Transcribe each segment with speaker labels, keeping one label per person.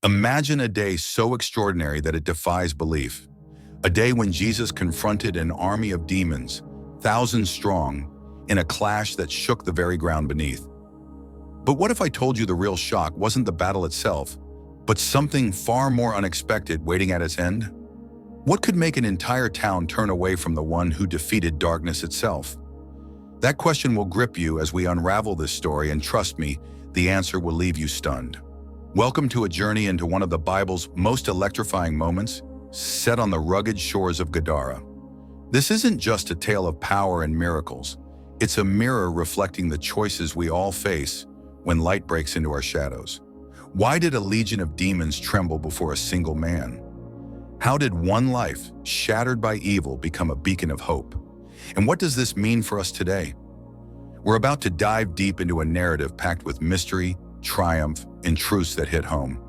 Speaker 1: Imagine a day so extraordinary that it defies belief. A day when Jesus confronted an army of demons, thousands strong, in a clash that shook the very ground beneath. But what if I told you the real shock wasn't the battle itself, but something far more unexpected waiting at its end? What could make an entire town turn away from the one who defeated darkness itself? That question will grip you as we unravel this story, and trust me, the answer will leave you stunned. Welcome to a journey into one of the Bible's most electrifying moments, set on the rugged shores of Gadara. This isn't just a tale of power and miracles. It's a mirror reflecting the choices we all face when light breaks into our shadows. Why did a legion of demons tremble before a single man? How did one life, shattered by evil, become a beacon of hope? And what does this mean for us today? We're about to dive deep into a narrative packed with mystery, triumph, and truths that hit home.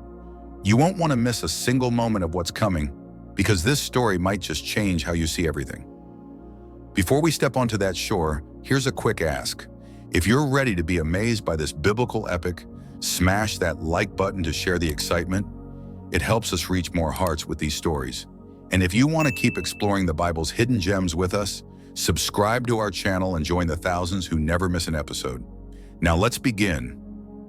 Speaker 1: You won't want to miss a single moment of what's coming, because this story might just change how you see everything. Before we step onto that shore, here's a quick ask. If you're ready to be amazed by this biblical epic, smash that like button to share the excitement. It helps us reach more hearts with these stories. And if you want to keep exploring the Bible's hidden gems with us, subscribe to our channel and join the thousands who never miss an episode. Now let's begin,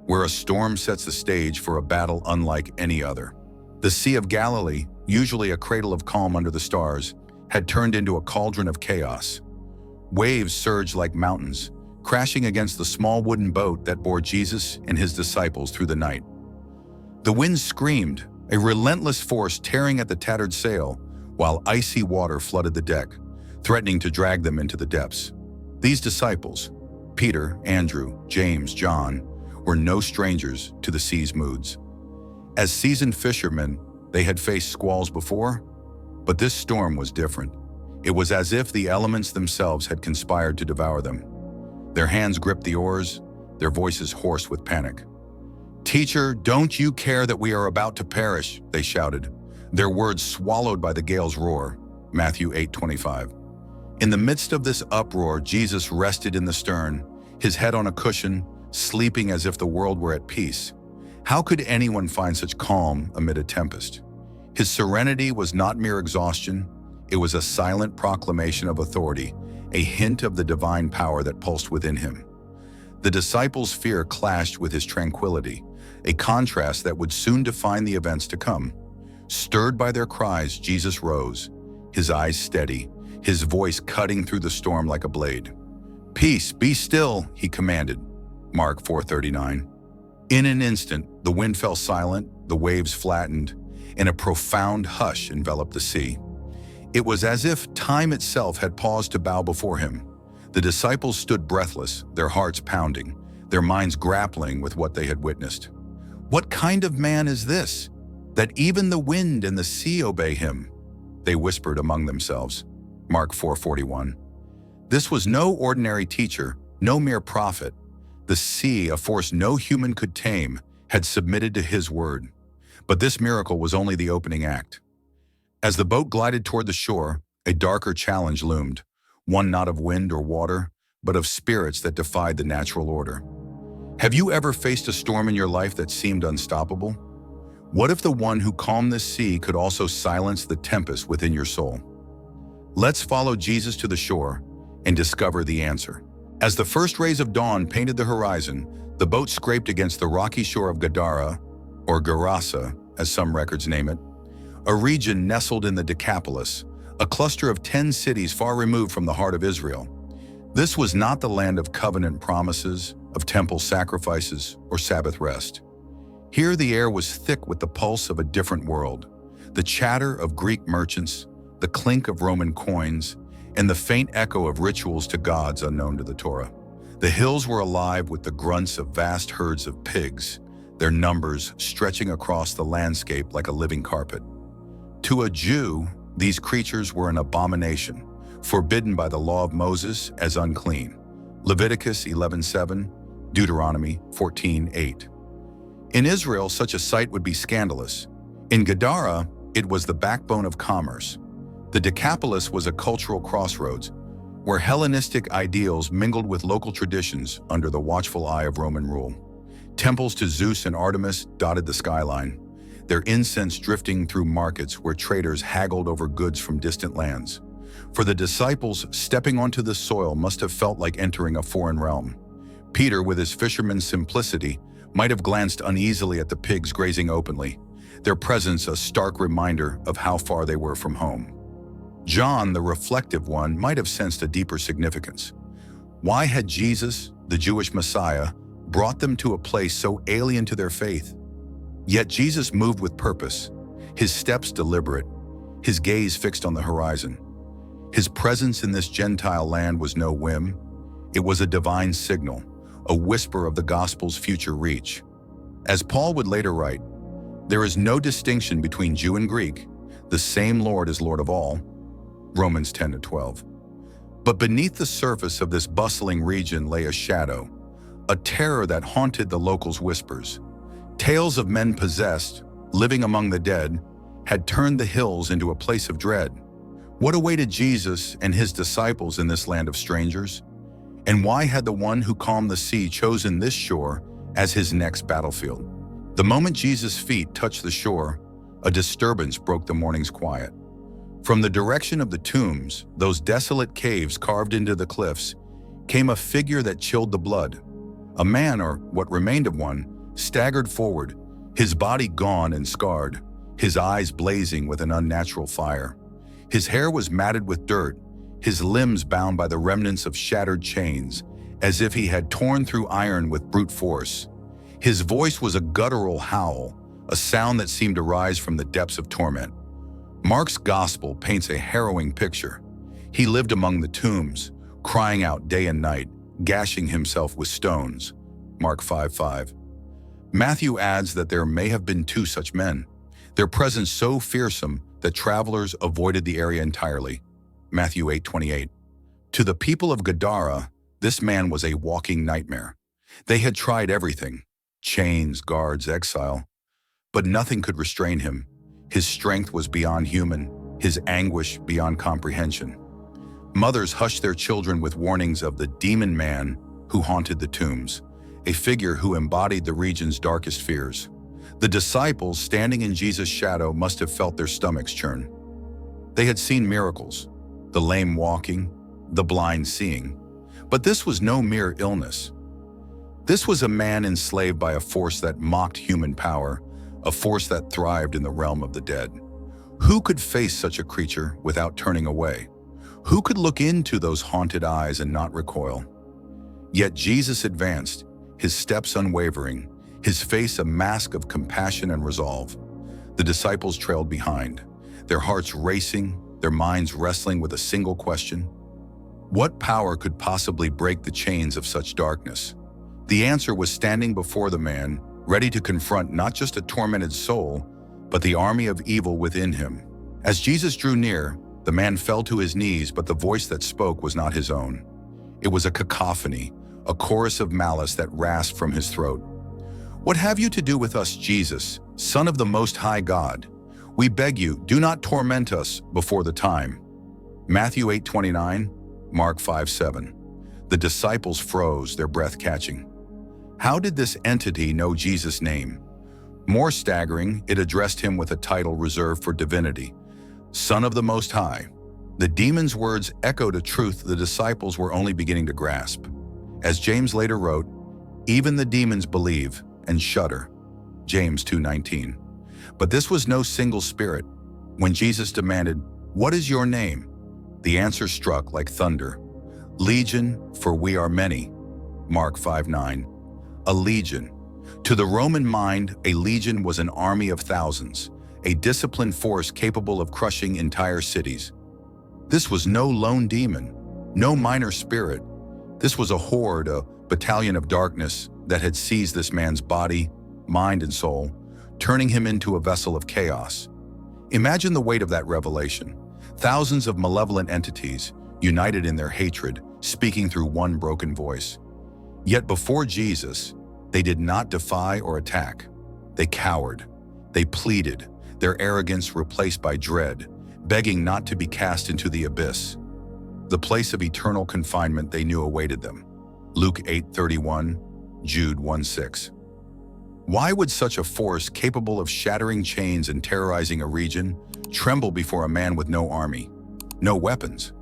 Speaker 1: where a storm sets the stage for a battle unlike any other. The Sea of Galilee, usually a cradle of calm under the stars, had turned into a cauldron of chaos. Waves surged like mountains, crashing against the small wooden boat that bore Jesus and his disciples through the night. The wind screamed, a relentless force tearing at the tattered sail, while icy water flooded the deck, threatening to drag them into the depths. These disciples, Peter, Andrew, James, John, were no strangers to the sea's moods. As seasoned fishermen, they had faced squalls before, but this storm was different. It was as if the elements themselves had conspired to devour them. Their hands gripped the oars, their voices hoarse with panic. "Teacher, don't you care that we are about to perish?" they shouted, their words swallowed by the gale's roar. Matthew 8:25. In the midst of this uproar, Jesus rested in the stern, his head on a cushion, sleeping as if the world were at peace. How could anyone find such calm amid a tempest? His serenity was not mere exhaustion. It was a silent proclamation of authority, a hint of the divine power that pulsed within him. The disciples' fear clashed with his tranquility, a contrast that would soon define the events to come. Stirred by their cries, Jesus rose, his eyes steady, his voice cutting through the storm like a blade. "Peace, be still," he commanded. Mark 4:39. In an instant, the wind fell silent, the waves flattened, and a profound hush enveloped the sea. It was as if time itself had paused to bow before him. The disciples stood breathless, their hearts pounding, their minds grappling with what they had witnessed. "What kind of man is this, that even the wind and the sea obey him?" they whispered among themselves. Mark 4:41. This was no ordinary teacher, no mere prophet. The sea, a force no human could tame, had submitted to his word. But this miracle was only the opening act. As the boat glided toward the shore, a darker challenge loomed, one not of wind or water, but of spirits that defied the natural order. Have you ever faced a storm in your life that seemed unstoppable? What if the one who calmed the sea could also silence the tempest within your soul? Let's follow Jesus to the shore and discover the answer. As the first rays of dawn painted the horizon, the boat scraped against the rocky shore of Gadara, or Gerasa, as some records name it, a region nestled in the Decapolis, a cluster of 10 cities far removed from the heart of Israel. This was not the land of covenant promises, of temple sacrifices, or Sabbath rest. Here the air was thick with the pulse of a different world, the chatter of Greek merchants, the clink of Roman coins, and the faint echo of rituals to gods unknown to the Torah. The hills were alive with the grunts of vast herds of pigs, their numbers stretching across the landscape like a living carpet. To a Jew, these creatures were an abomination, forbidden by the law of Moses as unclean. Leviticus 11:7, Deuteronomy 14:8. In Israel, such a sight would be scandalous. In Gadara, it was the backbone of commerce. The Decapolis was a cultural crossroads, where Hellenistic ideals mingled with local traditions under the watchful eye of Roman rule. Temples to Zeus and Artemis dotted the skyline. their incense drifting through markets where traders haggled over goods from distant lands. For the disciples, stepping onto the soil must have felt like entering a foreign realm. Peter, with his fisherman's simplicity, might have glanced uneasily at the pigs grazing openly, their presence a stark reminder of how far they were from home. John, the reflective one, might have sensed a deeper significance. Why had Jesus, the Jewish Messiah, brought them to a place so alien to their faith? Yet Jesus moved with purpose, his steps deliberate, his gaze fixed on the horizon. His presence in this Gentile land was no whim. It was a divine signal, a whisper of the gospel's future reach. As Paul would later write, "There is no distinction between Jew and Greek. The same Lord is Lord of all." Romans 10-12. But beneath the surface of this bustling region lay a shadow, a terror that haunted the locals' whispers. Tales of men possessed, living among the dead, had turned the hills into a place of dread. What awaited Jesus and his disciples in this land of strangers? And why had the one who calmed the sea chosen this shore as his next battlefield? The moment Jesus' feet touched the shore, a disturbance broke the morning's quiet. From the direction of the tombs, those desolate caves carved into the cliffs, came a figure that chilled the blood. A man, or what remained of one, staggered forward, his body gaunt and scarred, his eyes blazing with an unnatural fire. His hair was matted with dirt, his limbs bound by the remnants of shattered chains, as if he had torn through iron with brute force. His voice was a guttural howl, a sound that seemed to rise from the depths of torment. Mark's gospel paints a harrowing picture. He lived among the tombs, crying out day and night, gashing himself with stones. Mark 5:5. Matthew adds that there may have been two such men, their presence so fearsome that travelers avoided the area entirely. Matthew 8:28. To the people of Gadara, this man was a walking nightmare. They had tried everything, chains, guards, exile, but nothing could restrain him. His strength was beyond human, his anguish beyond comprehension. Mothers hushed their children with warnings of the demon man who haunted the tombs, a figure who embodied the region's darkest fears. The disciples, standing in Jesus' shadow, must have felt their stomachs churn. They had seen miracles, the lame walking, the blind seeing. But this was no mere illness. This was a man enslaved by a force that mocked human power, a force that thrived in the realm of the dead. Who could face such a creature without turning away? Who could look into those haunted eyes and not recoil? Yet Jesus advanced, his steps unwavering, his face a mask of compassion and resolve. The disciples trailed behind, their hearts racing, their minds wrestling with a single question: what power could possibly break the chains of such darkness? The answer was standing before the man, ready to confront not just a tormented soul, but the army of evil within him. As Jesus drew near, the man fell to his knees, but the voice that spoke was not his own. It was a cacophony, a chorus of malice that rasped from his throat. "What have you to do with us, Jesus, Son of the Most High God? We beg you, do not torment us before the time." Matthew 8:29, Mark 5:7. The disciples froze, their breath catching. How did this entity know Jesus' name? More staggering, it addressed him with a title reserved for divinity: Son of the Most High. The demon's words echoed a truth the disciples were only beginning to grasp. As James later wrote, "Even the demons believe and shudder." James 2:19. But this was no single spirit. When Jesus demanded, "What is your name?" the answer struck like thunder: "Legion, for we are many." Mark 5:9. A legion. To the Roman mind, a legion was an army of thousands, a disciplined force capable of crushing entire cities. This was no lone demon, no minor spirit. This was a horde, a battalion of darkness that had seized this man's body, mind, and soul, turning him into a vessel of chaos. Imagine the weight of that revelation. Thousands of malevolent entities, united in their hatred, speaking through one broken voice. Yet before Jesus, they did not defy or attack. They cowered. They pleaded, their arrogance replaced by dread, begging not to be cast into the abyss, the place of eternal confinement they knew awaited them. Luke 8:31, Jude 1:6. Why would such a force capable of shattering chains and terrorizing a region tremble before a man with no army, no weapons?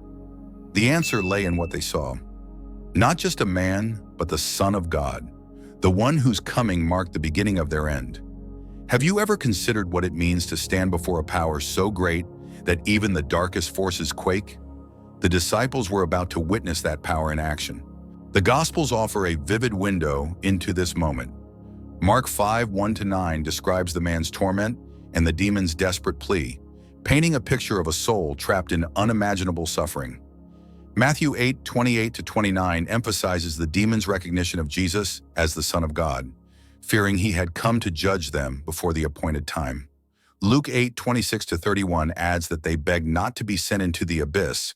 Speaker 1: The answer lay in what they saw. Not just a man, but the Son of God, the one whose coming marked the beginning of their end. Have you ever considered what it means to stand before a power so great that even the darkest forces quake? The disciples were about to witness that power in action. The Gospels offer a vivid window into this moment. Mark 5:1-9 describes the man's torment and the demon's desperate plea, painting a picture of a soul trapped in unimaginable suffering. Matthew 8:28-29 emphasizes the demon's recognition of Jesus as the Son of God, fearing he had come to judge them before the appointed time. Luke 8:26-31 adds that they begged not to be sent into the abyss,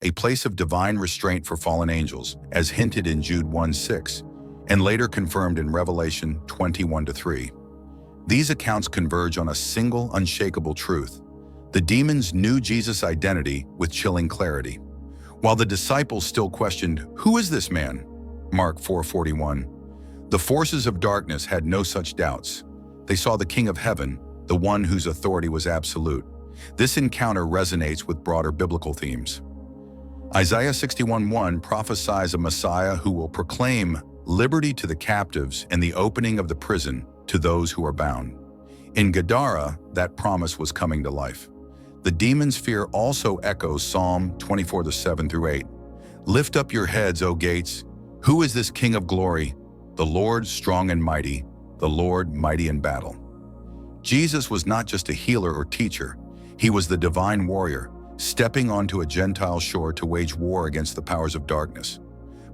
Speaker 1: a place of divine restraint for fallen angels, as hinted in Jude 1:6, and later confirmed in Revelation 21:3. These accounts converge on a single, unshakable truth. The demons knew Jesus' identity with chilling clarity, while the disciples still questioned, "Who is this man?" Mark 4:41. The forces of darkness had no such doubts. They saw the King of Heaven, the one whose authority was absolute. This encounter resonates with broader biblical themes. Isaiah 61:1 prophesies a Messiah who will proclaim liberty to the captives and the opening of the prison to those who are bound. In Gadara, that promise was coming to life. The demon's fear also echoes Psalm 24:7-8. Lift up your heads, O gates. Who is this King of glory? The Lord strong and mighty, the Lord mighty in battle. Jesus was not just a healer or teacher. He was the divine warrior, stepping onto a Gentile shore to wage war against the powers of darkness.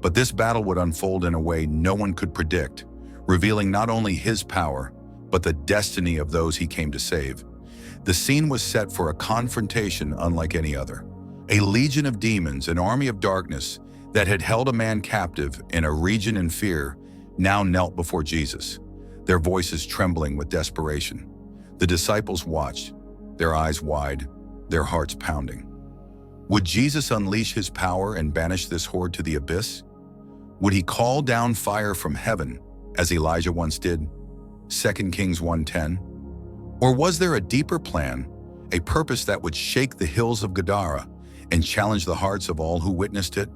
Speaker 1: But this battle would unfold in a way no one could predict, revealing not only his power, but the destiny of those he came to save. The scene was set for a confrontation unlike any other. A legion of demons, an army of darkness that had held a man captive in a region in fear, now knelt before Jesus, their voices trembling with desperation. The disciples watched, their eyes wide, their hearts pounding. Would Jesus unleash his power and banish this horde to the abyss? Would he call down fire from heaven, as Elijah once did? 2 Kings 1:10. Or was there a deeper plan, a purpose that would shake the hills of Gadara and challenge the hearts of all who witnessed it?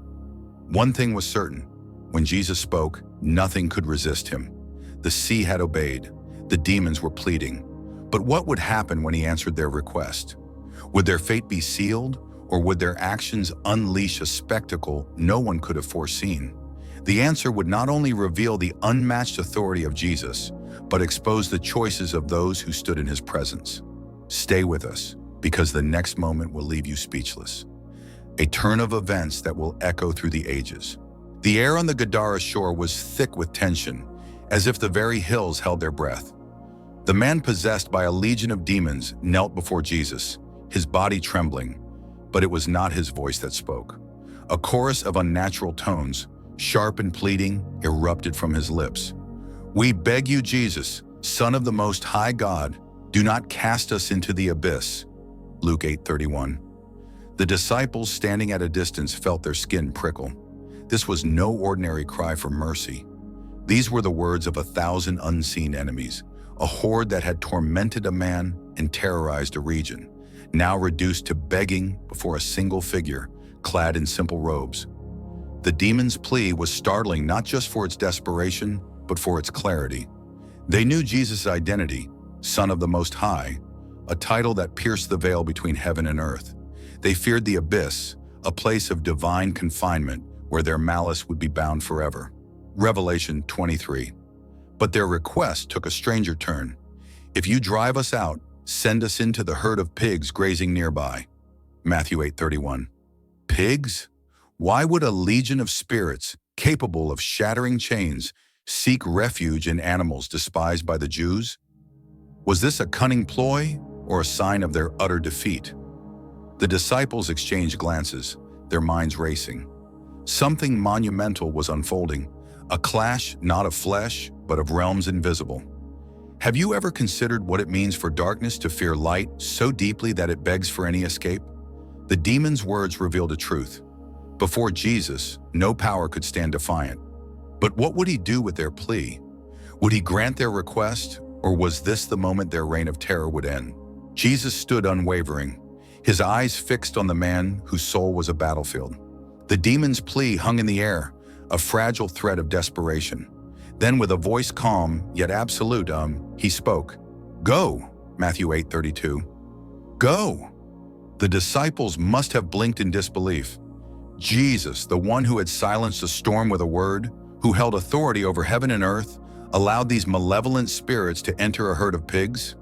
Speaker 1: One thing was certain: when Jesus spoke, nothing could resist him. The sea had obeyed, the demons were pleading. But what would happen when he answered their request? Would their fate be sealed, or would their actions unleash a spectacle no one could have foreseen? The answer would not only reveal the unmatched authority of Jesus, but expose the choices of those who stood in his presence. Stay with us, because the next moment will leave you speechless. A turn of events that will echo through the ages. The air on the Gadara shore was thick with tension, as if the very hills held their breath. The man possessed by a legion of demons knelt before Jesus, his body trembling, but it was not his voice that spoke. A chorus of unnatural tones, sharp and pleading, erupted from his lips. "We beg you, Jesus, Son of the Most High God, do not cast us into the abyss." Luke 8:31. The disciples standing at a distance felt their skin prickle. This was no ordinary cry for mercy. These were the words of 1,000 unseen enemies, a horde that had tormented a man and terrorized a region, now reduced to begging before a single figure, clad in simple robes. The demon's plea was startling not just for its desperation, but for its clarity. They knew Jesus' identity, Son of the Most High, a title that pierced the veil between heaven and earth. They feared the abyss, a place of divine confinement where their malice would be bound forever. Revelation 23. But their request took a stranger turn. "If you drive us out, send us into the herd of pigs grazing nearby." Matthew 8:31. Pigs? Why would a legion of spirits, capable of shattering chains, seek refuge in animals despised by the Jews? Was this a cunning ploy or a sign of their utter defeat? The disciples exchanged glances, their minds racing. Something monumental was unfolding, a clash not of flesh, but of realms invisible. Have you ever considered what it means for darkness to fear light so deeply that it begs for any escape? The demon's words revealed a truth. Before Jesus, no power could stand defiant. But what would he do with their plea? Would he grant their request, or was this the moment their reign of terror would end? Jesus stood unwavering, his eyes fixed on the man whose soul was a battlefield. The demon's plea hung in the air, a fragile thread of desperation. Then with a voice calm, yet absolute, he spoke. "Go," Matthew 8:32. "Go." The disciples must have blinked in disbelief. Jesus, the one who had silenced a storm with a word, who held authority over heaven and earth, allowed these malevolent spirits to enter a herd of pigs?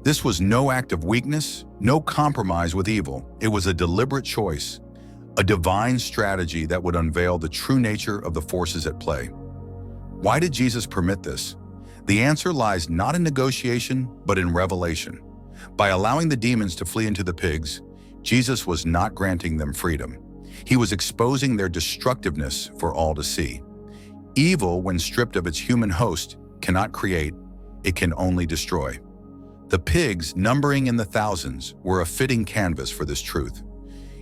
Speaker 1: This was no act of weakness, no compromise with evil. It was a deliberate choice, a divine strategy that would unveil the true nature of the forces at play. Why did Jesus permit this? The answer lies not in negotiation, but in revelation. By allowing the demons to flee into the pigs, Jesus was not granting them freedom. He was exposing their destructiveness for all to see. Evil, when stripped of its human host, cannot create, it can only destroy. The pigs, numbering in the thousands, were a fitting canvas for this truth.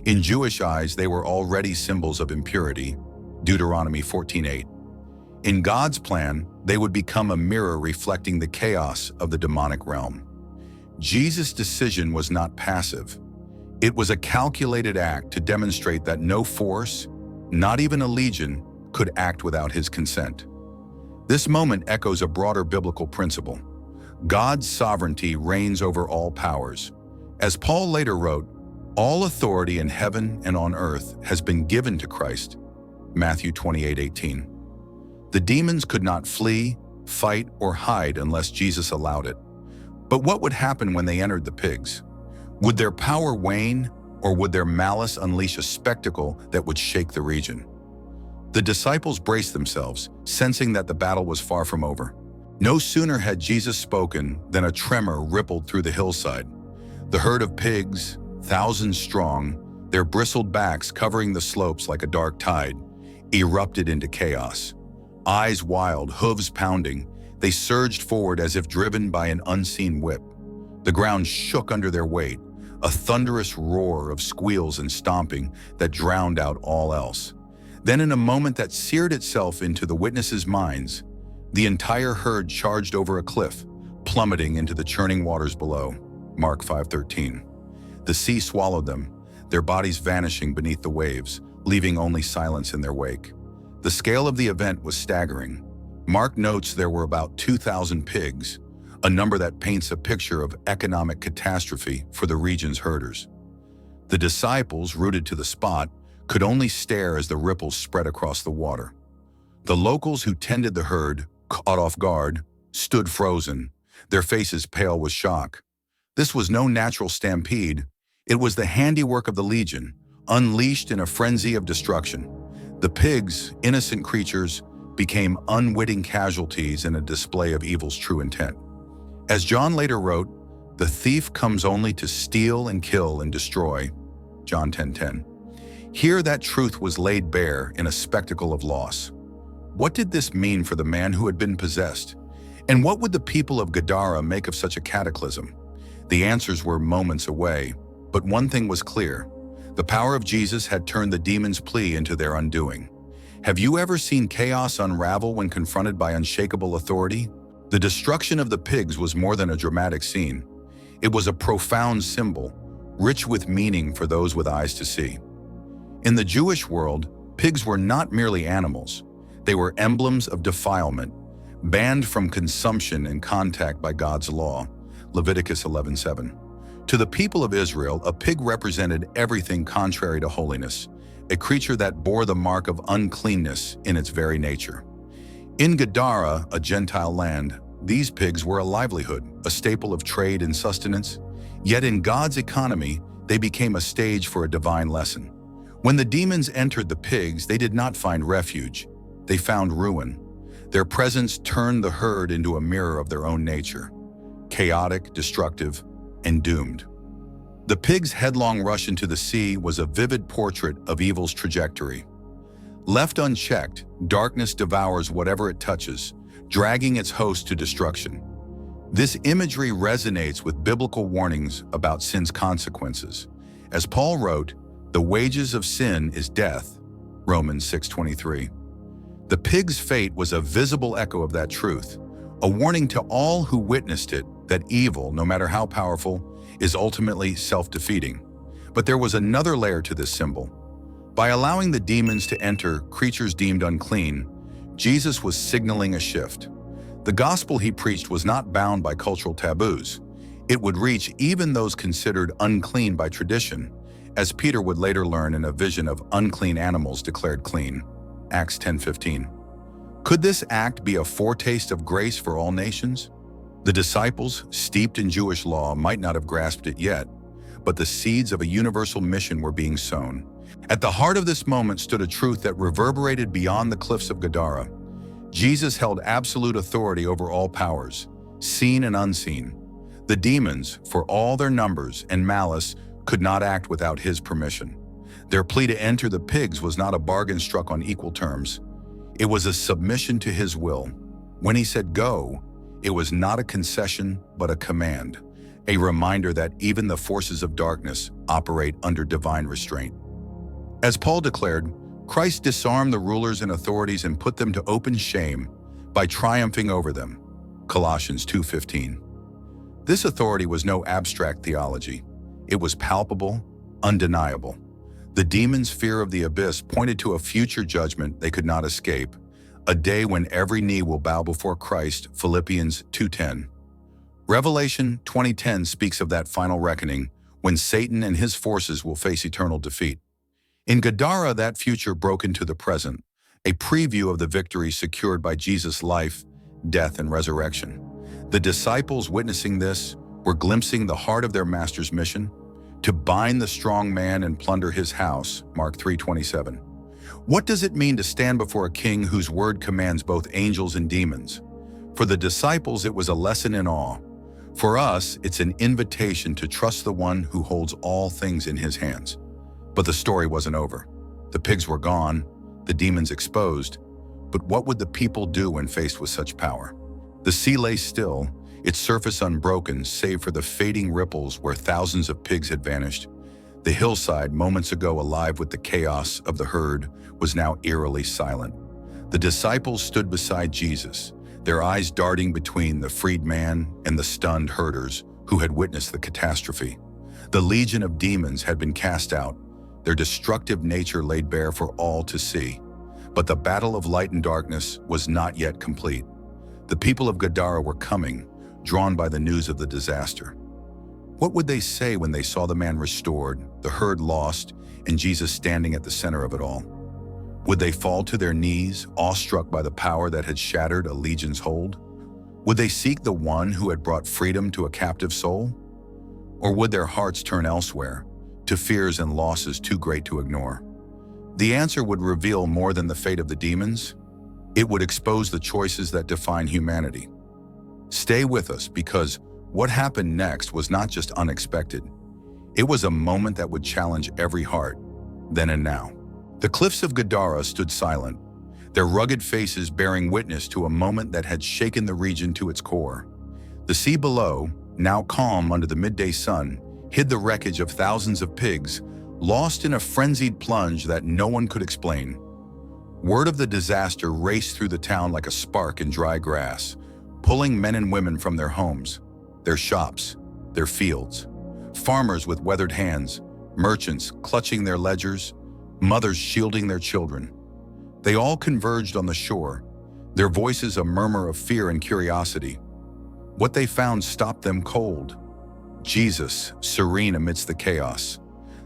Speaker 1: In Jewish eyes, they were already symbols of impurity, Deuteronomy 14:8. In God's plan, they would become a mirror reflecting the chaos of the demonic realm. Jesus' decision was not passive. It was a calculated act to demonstrate that no force, not even a legion, could act without his consent. This moment echoes a broader biblical principle. God's sovereignty reigns over all powers. As Paul later wrote, "All authority in heaven and on earth has been given to Christ," Matthew 28:18. The demons could not flee, fight, or hide unless Jesus allowed it. But what would happen when they entered the pigs? Would their power wane, or would their malice unleash a spectacle that would shake the region? The disciples braced themselves, sensing that the battle was far from over. No sooner had Jesus spoken than a tremor rippled through the hillside. The herd of pigs, thousands strong, their bristled backs covering the slopes like a dark tide, erupted into chaos. Eyes wild, hooves pounding, they surged forward as if driven by an unseen whip. The ground shook under their weight, a thunderous roar of squeals and stomping that drowned out all else. Then in a moment that seared itself into the witnesses' minds, the entire herd charged over a cliff, plummeting into the churning waters below. Mark 5:13. The sea swallowed them, their bodies vanishing beneath the waves, leaving only silence in their wake. The scale of the event was staggering. Mark notes there were about 2,000 pigs, a number that paints a picture of economic catastrophe for the region's herders. The disciples, rooted to the spot, could only stare as the ripples spread across the water. The locals who tended the herd, caught off guard, stood frozen, their faces pale with shock. This was no natural stampede. It was the handiwork of the legion, unleashed in a frenzy of destruction. The pigs, innocent creatures, became unwitting casualties in a display of evil's true intent. As John later wrote, "The thief comes only to steal and kill and destroy," John 10:10. Here that truth was laid bare in a spectacle of loss. What did this mean for the man who had been possessed? And what would the people of Gadara make of such a cataclysm? The answers were moments away, but one thing was clear. The power of Jesus had turned the demon's plea into their undoing. Have you ever seen chaos unravel when confronted by unshakable authority? The destruction of the pigs was more than a dramatic scene. It was a profound symbol, rich with meaning for those with eyes to see. In the Jewish world, pigs were not merely animals. They were emblems of defilement, banned from consumption and contact by God's law, Leviticus 11:7. To the people of Israel, a pig represented everything contrary to holiness, a creature that bore the mark of uncleanness in its very nature. In Gadara, a Gentile land, these pigs were a livelihood, a staple of trade and sustenance. Yet in God's economy, they became a stage for a divine lesson. When the demons entered the pigs, they did not find refuge. They found ruin. Their presence turned the herd into a mirror of their own nature, chaotic, destructive, and doomed. The pig's headlong rush into the sea was a vivid portrait of evil's trajectory. Left unchecked, darkness devours whatever it touches, dragging its host to destruction. This imagery resonates with biblical warnings about sin's consequences. As Paul wrote, "The wages of sin is death," Romans 6:23. The pig's fate was a visible echo of that truth. a warning to all who witnessed it that evil, no matter how powerful, is ultimately self-defeating. But there was another layer to this symbol. By allowing the demons to enter creatures deemed unclean, Jesus was signaling a shift. The gospel he preached was not bound by cultural taboos. It would reach even those considered unclean by tradition, as Peter would later learn in a vision of unclean animals declared clean. Acts 10:15. Could this act be a foretaste of grace for all nations? The disciples, steeped in Jewish law, might not have grasped it yet, but the seeds of a universal mission were being sown. At the heart of this moment stood a truth that reverberated beyond the cliffs of Gadara. Jesus held absolute authority over all powers, seen and unseen. The demons, for all their numbers and malice, could not act without his permission. Their plea to enter the pigs was not a bargain struck on equal terms. It was a submission to his will. When he said go, it was not a concession, but a command, a reminder that even the forces of darkness operate under divine restraint. As Paul declared, Christ disarmed the rulers and authorities and put them to open shame by triumphing over them. Colossians 2:15. This authority was no abstract theology. It was palpable, undeniable. The demons' fear of the abyss pointed to a future judgment they could not escape, a day when every knee will bow before Christ, Philippians 2:10. Revelation 20:10 speaks of that final reckoning when Satan and his forces will face eternal defeat. In Gadara, that future broke into the present, a preview of the victory secured by Jesus' life, death, and resurrection. The disciples witnessing this were glimpsing the heart of their master's mission, to bind the strong man and plunder his house, Mark 3:27. What does it mean to stand before a king whose word commands both angels and demons? For the disciples, it was a lesson in awe. For us, it's an invitation to trust the one who holds all things in his hands. But the story wasn't over. The pigs were gone, the demons exposed. But what would the people do when faced with such power? The sea lay still, its surface unbroken save for the fading ripples where thousands of pigs had vanished. The hillside, moments ago alive with the chaos of the herd, was now eerily silent. The disciples stood beside Jesus, their eyes darting between the freed man and the stunned herders who had witnessed the catastrophe. The legion of demons had been cast out, their destructive nature laid bare for all to see. But the battle of light and darkness was not yet complete. The people of Gadara were coming, drawn by the news of the disaster. What would they say when they saw the man restored, the herd lost, and Jesus standing at the center of it all? Would they fall to their knees, awestruck by the power that had shattered a legion's hold? Would they seek the one who had brought freedom to a captive soul? Or would their hearts turn elsewhere, to fears and losses too great to ignore? The answer would reveal more than the fate of the demons. It would expose the choices that define humanity. Stay with us, because what happened next was not just unexpected. It was a moment that would challenge every heart, then and now. The cliffs of Gadara stood silent, their rugged faces bearing witness to a moment that had shaken the region to its core. The sea below, now calm under the midday sun, hid the wreckage of thousands of pigs, lost in a frenzied plunge that no one could explain. Word of the disaster raced through the town like a spark in dry grass, pulling men and women from their homes, their shops, their fields. Farmers with weathered hands, merchants clutching their ledgers, mothers shielding their children. They all converged on the shore, their voices a murmur of fear and curiosity. What they found stopped them cold. Jesus, serene amidst the chaos.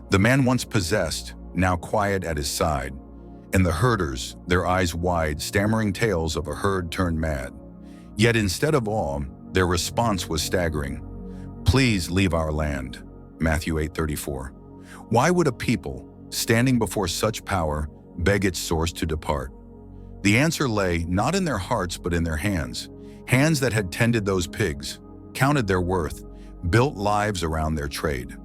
Speaker 1: The man once possessed, now quiet at his side. And the herders, their eyes wide, stammering tales of a herd turned mad. Yet instead of awe, their response was staggering. Please leave our land, Matthew 8:34. Why would a people, standing before such power, beg its source to depart? The answer lay not in their hearts but in their hands. Hands that had tended those pigs, counted their worth, built lives around their trade.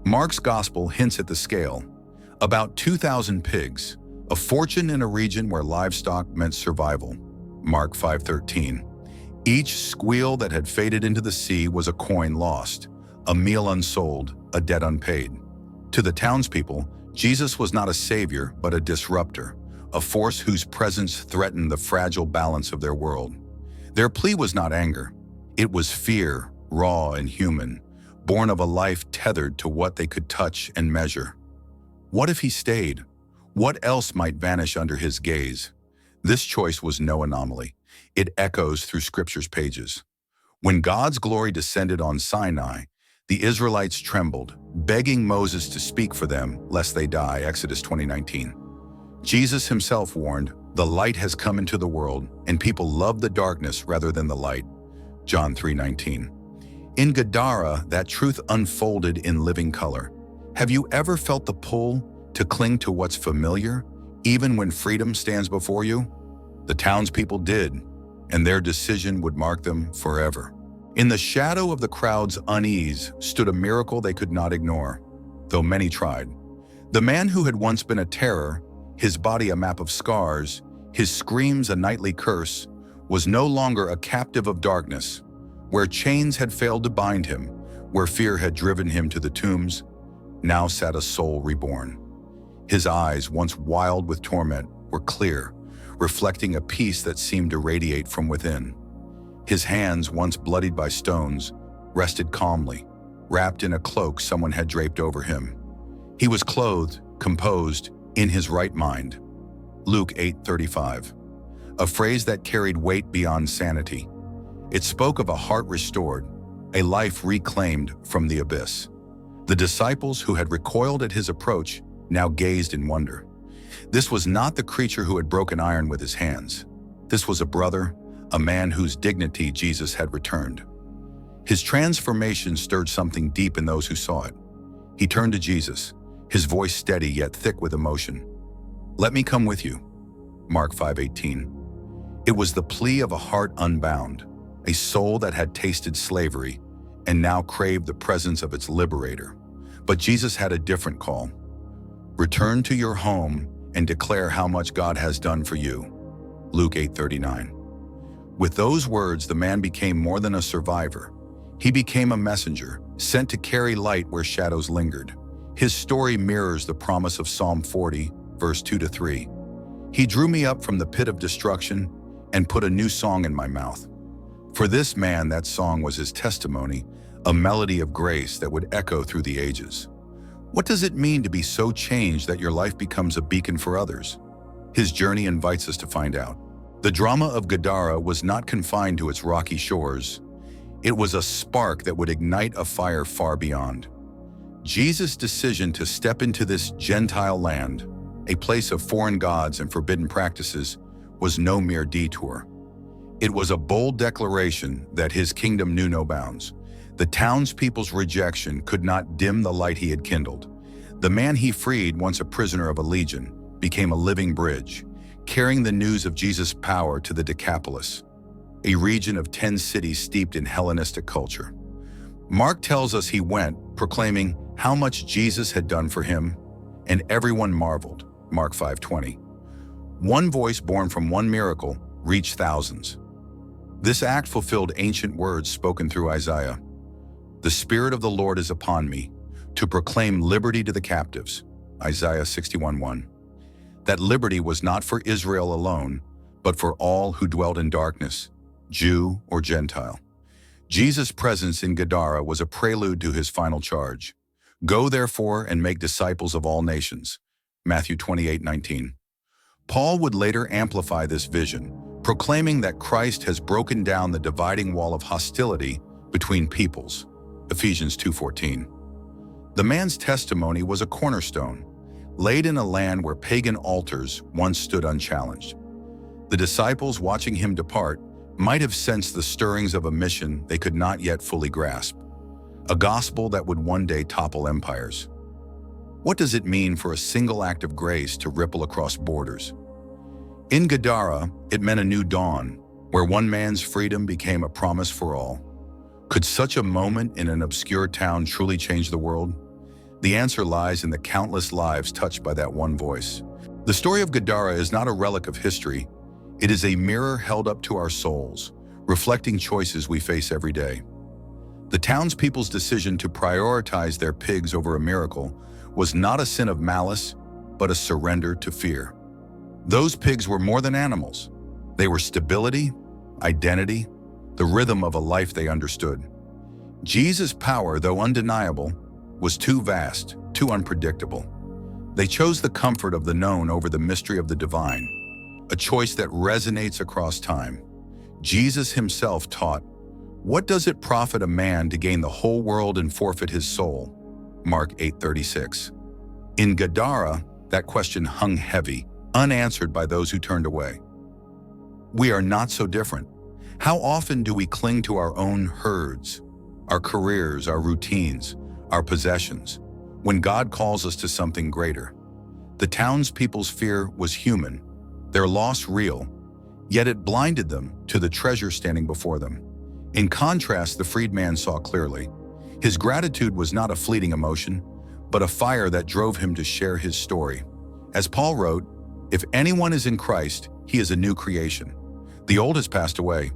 Speaker 1: Mark's gospel hints at the scale. About 2,000 pigs, a fortune in a region where livestock meant survival. Mark 5:13. Each squeal that had faded into the sea was a coin lost, a meal unsold, a debt unpaid. To the townspeople, Jesus was not a savior but a disruptor, a force whose presence threatened the fragile balance of their world. Their plea was not anger. It was fear, raw and human, born of a life tethered to what they could touch and measure. What if he stayed? What else might vanish under his gaze? This choice was no anomaly. It echoes through Scripture's pages. When God's glory descended on Sinai, the Israelites trembled, begging Moses to speak for them lest they die, Exodus 20:19. Jesus himself warned, "The light has come into the world, and people love the darkness rather than the light," John 3:19. In Gadara, that truth unfolded in living color. Have you ever felt the pull to cling to what's familiar, even when freedom stands before you? The townspeople did, and their decision would mark them forever. In the shadow of the crowd's unease stood a miracle they could not ignore, though many tried. The man who had once been a terror, his body a map of scars, his screams a nightly curse, was no longer a captive of darkness. Where chains had failed to bind him, where fear had driven him to the tombs, now sat a soul reborn. His eyes, once wild with torment, were clear, reflecting a peace that seemed to radiate from within. His hands, once bloodied by stones, rested calmly, wrapped in a cloak someone had draped over him. He was clothed, composed, in his right mind. Luke 8:35, a phrase that carried weight beyond sanity. It spoke of a heart restored, a life reclaimed from the abyss. The disciples who had recoiled at his approach now gazed in wonder. This was not the creature who had broken iron with his hands. This was a brother, a man whose dignity Jesus had returned. His transformation stirred something deep in those who saw it. He turned to Jesus, his voice steady yet thick with emotion. "Let me come with you," Mark 5:18. It was the plea of a heart unbound, a soul that had tasted slavery and now craved the presence of its liberator. But Jesus had a different call. "Return to your home and declare how much God has done for you." Luke 8:39. With those words, the man became more than a survivor. He became a messenger, sent to carry light where shadows lingered. His story mirrors the promise of Psalm 40, verse 2-3. "He drew me up from the pit of destruction and put a new song in my mouth." For this man, that song was his testimony, a melody of grace that would echo through the ages. What does it mean to be so changed that your life becomes a beacon for others? His journey invites us to find out. The drama of Gadara was not confined to its rocky shores. It was a spark that would ignite a fire far beyond. Jesus' decision to step into this Gentile land, a place of foreign gods and forbidden practices, was no mere detour. It was a bold declaration that his kingdom knew no bounds. The townspeople's rejection could not dim the light he had kindled. The man he freed, once a prisoner of a legion, became a living bridge, carrying the news of Jesus' power to the Decapolis, a region of 10 cities steeped in Hellenistic culture. Mark tells us he went, proclaiming how much Jesus had done for him, and everyone marveled, Mark 5:20. One voice born from one miracle reached thousands. This act fulfilled ancient words spoken through Isaiah. "The Spirit of the Lord is upon me, to proclaim liberty to the captives," Isaiah 61:1. That liberty was not for Israel alone, but for all who dwelt in darkness, Jew or Gentile. Jesus' presence in Gadara was a prelude to his final charge. "Go therefore and make disciples of all nations," Matthew 28:19. Paul would later amplify this vision, proclaiming that Christ has broken down the dividing wall of hostility between peoples, Ephesians 2:14. The man's testimony was a cornerstone, laid in a land where pagan altars once stood unchallenged. The disciples watching him depart might have sensed the stirrings of a mission they could not yet fully grasp, a gospel that would one day topple empires. What does it mean for a single act of grace to ripple across borders? In Gadara, it meant a new dawn, where one man's freedom became a promise for all. Could such a moment in an obscure town truly change the world? The answer lies in the countless lives touched by that one voice. The story of Gadara is not a relic of history. It is a mirror held up to our souls, reflecting choices we face every day. The townspeople's decision to prioritize their pigs over a miracle was not a sin of malice, but a surrender to fear. Those pigs were more than animals. They were stability, identity, the rhythm of a life they understood. Jesus' power, though undeniable, was too vast, too unpredictable. They chose the comfort of the known over the mystery of the divine, a choice that resonates across time. Jesus himself taught, "What does it profit a man to gain the whole world and forfeit his soul?" Mark 8:36. In Gadara, that question hung heavy, unanswered by those who turned away. We are not so different. How often do we cling to our own herds, our careers, our routines, our possessions, when God calls us to something greater? The townspeople's fear was human, their loss real, yet it blinded them to the treasure standing before them. In contrast, the freedman saw clearly. His gratitude was not a fleeting emotion, but a fire that drove him to share his story. As Paul wrote, "If anyone is in Christ, he is a new creation. The old has passed away.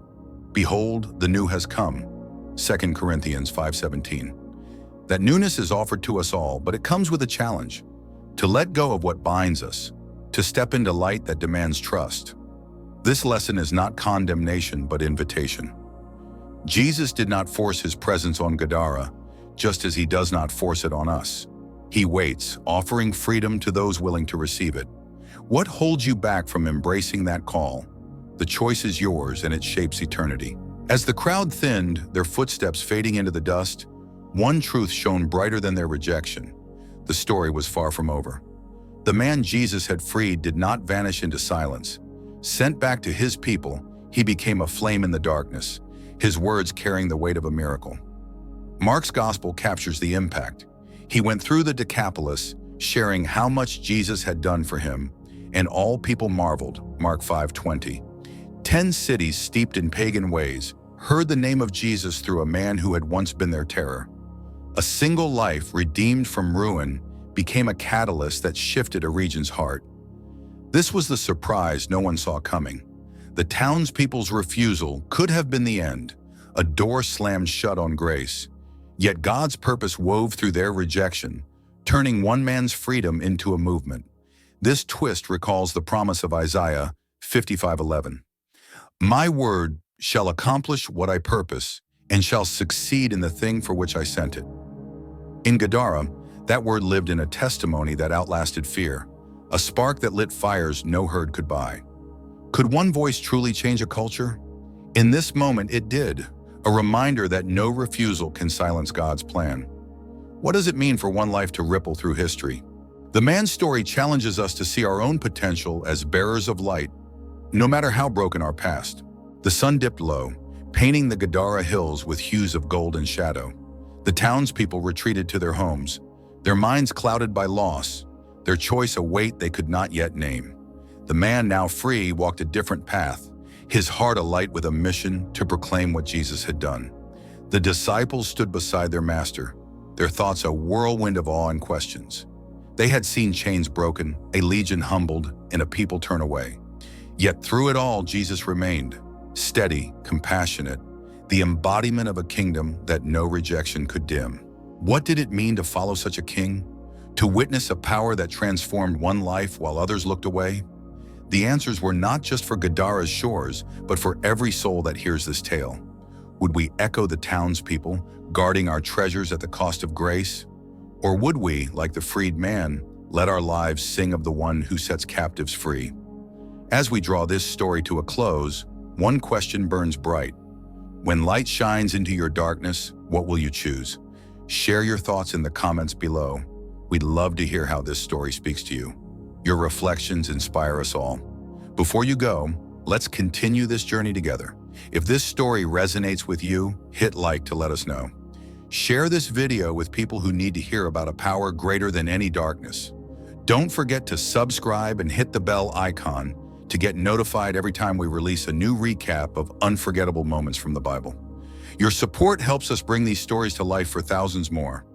Speaker 1: Behold, the new has come." 2 Corinthians 5:17. That newness is offered to us all, but it comes with a challenge: to let go of what binds us, to step into light that demands trust. This lesson is not condemnation, but invitation. Jesus did not force his presence on Gadara, just as he does not force it on us. He waits, offering freedom to those willing to receive it. What holds you back from embracing that call? The choice is yours, and it shapes eternity. As the crowd thinned, their footsteps fading into the dust, one truth shone brighter than their rejection. The story was far from over. The man Jesus had freed did not vanish into silence. Sent back to his people, he became a flame in the darkness, his words carrying the weight of a miracle. Mark's gospel captures the impact. He went through the Decapolis, sharing how much Jesus had done for him, and all people marveled, Mark 5:20. 10 cities steeped in pagan ways heard the name of Jesus through a man who had once been their terror. A single life redeemed from ruin became a catalyst that shifted a region's heart. This was the surprise no one saw coming. The townspeople's refusal could have been the end, a door slammed shut on grace. Yet God's purpose wove through their rejection, turning one man's freedom into a movement. This twist recalls the promise of Isaiah 55:11. "My word shall accomplish what I purpose, and shall succeed in the thing for which I sent it." In Gadara, that word lived in a testimony that outlasted fear, a spark that lit fires no herd could buy. Could one voice truly change a culture? In this moment, it did, a reminder that no refusal can silence God's plan. What does it mean for one life to ripple through history? The man's story challenges us to see our own potential as bearers of light, no matter how broken our past. The sun dipped low, painting the Gadara hills with hues of gold and shadow. The townspeople retreated to their homes, their minds clouded by loss, their choice a weight they could not yet name. The man, now free, walked a different path, his heart alight with a mission to proclaim what Jesus had done. The disciples stood beside their master, their thoughts a whirlwind of awe and questions. They had seen chains broken, a legion humbled, and a people turn away. Yet through it all, Jesus remained, steady, compassionate, the embodiment of a kingdom that no rejection could dim. What did it mean to follow such a king? To witness a power that transformed one life while others looked away? The answers were not just for Gadara's shores, but for every soul that hears this tale. Would we echo the townspeople, guarding our treasures at the cost of grace? Or would we, like the freed man, let our lives sing of the one who sets captives free? As we draw this story to a close, one question burns bright. When light shines into your darkness, what will you choose? Share your thoughts in the comments below. We'd love to hear how this story speaks to you. Your reflections inspire us all. Before you go, let's continue this journey together. If this story resonates with you, hit like to let us know. Share this video with people who need to hear about a power greater than any darkness. Don't forget to subscribe and hit the bell icon to get notified every time we release a new recap of unforgettable moments from the Bible. Your support helps us bring these stories to life for thousands more.